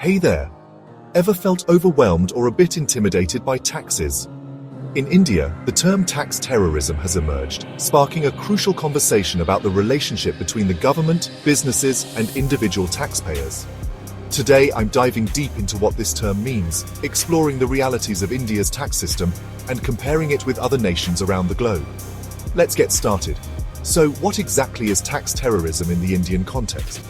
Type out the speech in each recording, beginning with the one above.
Hey there! Ever felt overwhelmed or a bit intimidated by taxes? In India, the term tax terrorism has emerged, sparking a crucial conversation about the relationship between the government, businesses, and individual taxpayers. Today, I'm diving deep into what this term means, exploring the realities of India's tax system, and comparing it with other nations around the globe. Let's get started. So, what exactly is tax terrorism in the Indian context?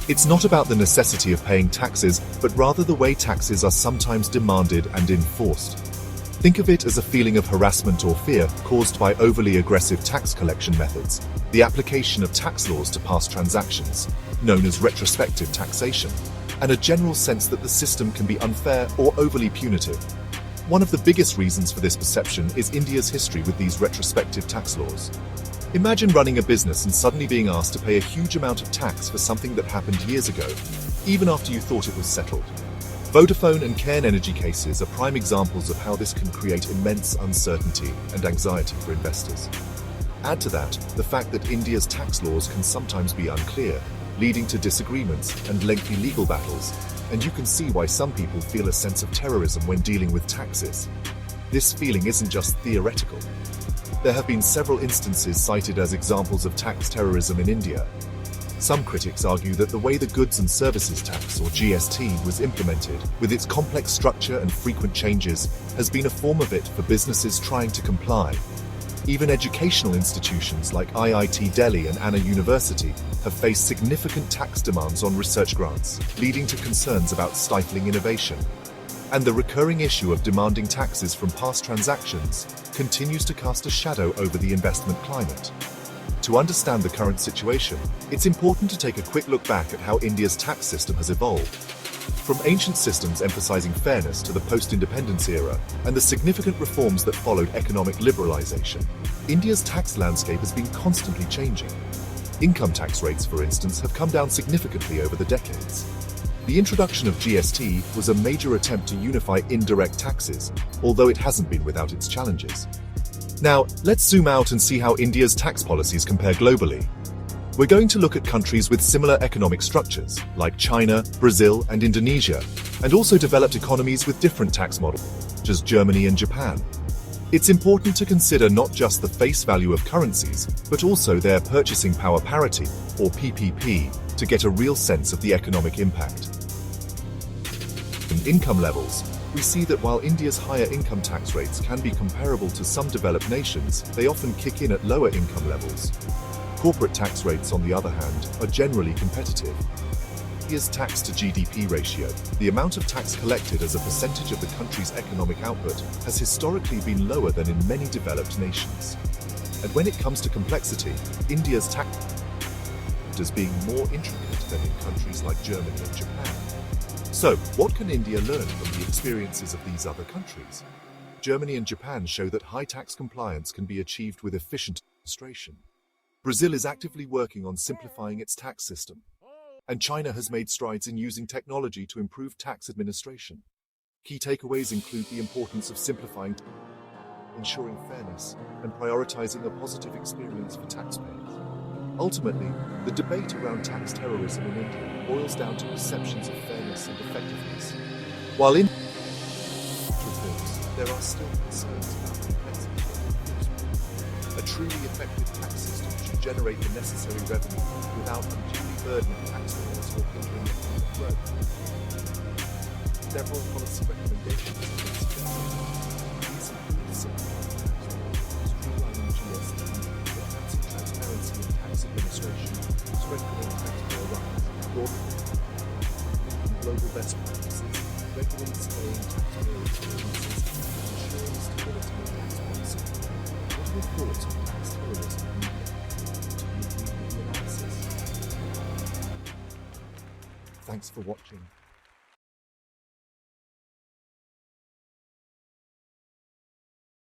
It's not about the necessity of paying taxes, but rather the way taxes are sometimes demanded and enforced. Think of it as a feeling of harassment or fear caused by overly aggressive tax collection methods, the application of tax laws to past transactions, known as retrospective taxation, and a general sense that the system can be unfair or overly punitive. One of the biggest reasons for this perception is India's history with these retrospective tax laws. Imagine running a business and suddenly being asked to pay a huge amount of tax for something that happened years ago, even after you thought it was settled. Vodafone and Cairn Energy cases are prime examples of how this can create immense uncertainty and anxiety for investors. Add to that the fact that India's tax laws can sometimes be unclear, leading to disagreements and lengthy legal battles, and you can see why some people feel a sense of terrorism when dealing with taxes. This feeling isn't just theoretical. There have been several instances cited as examples of tax terrorism in India. Some critics argue that the way the Goods and Services Tax, or GST, was implemented, with its complex structure and frequent changes, has been a form of it for businesses trying to comply. Even educational institutions like IIT Delhi and Anna University have faced significant tax demands on research grants, leading to concerns about stifling innovation. And the recurring issue of demanding taxes from past transactions continues to cast a shadow over the investment climate. To understand the current situation, it's important to take a quick look back at how India's tax system has evolved. From ancient systems emphasizing fairness to the post-independence era and the significant reforms that followed economic liberalization, India's tax landscape has been constantly changing. Income tax rates, for instance, have come down significantly over the decades. The introduction of GST was a major attempt to unify indirect taxes, although it hasn't been without its challenges. Now, let's zoom out and see how India's tax policies compare globally. We're going to look at countries with similar economic structures, like China, Brazil, and Indonesia, and also developed economies with different tax models, such as Germany and Japan. It's important to consider not just the face value of currencies, but also their purchasing power parity, or PPP, to get a real sense of the economic impact. In income levels, we see that while India's higher income tax rates can be comparable to some developed nations, they often kick in at lower income levels. Corporate tax rates, on the other hand, are generally competitive. India's tax to GDP ratio, the amount of tax collected as a percentage of the country's economic output, has historically been lower than in many developed nations. And when it comes to complexity, India's tax is being more intricate than in countries like Germany and Japan. So, what can India learn from the experiences of these other countries? Germany and Japan show that high tax compliance can be achieved with efficient administration. Brazil is actively working on simplifying its tax system. And China has made strides in using technology to improve tax administration. Key takeaways include the importance of simplifying, ensuring fairness, and prioritizing a positive experience for taxpayers. Ultimately, the debate around tax terrorism in India boils down to perceptions of fairness and effectiveness. While in reforms, there are still concerns about complexity and enforcement. A truly effective tax system should generate the necessary revenue without unduly burdening taxpayers or hindering economic growth. Several policy recommendations have been suggested. These include simplifying tax laws, streamlining GST, enhancing transparency in tax administration, strengthening taxpayer rights, broadening global best practices, regularly surveying taxpayer experiences, and ensuring stability in tax policy. What are your thoughts on tax terrorism in India? Do you agree with the analysis? Thanks for watching.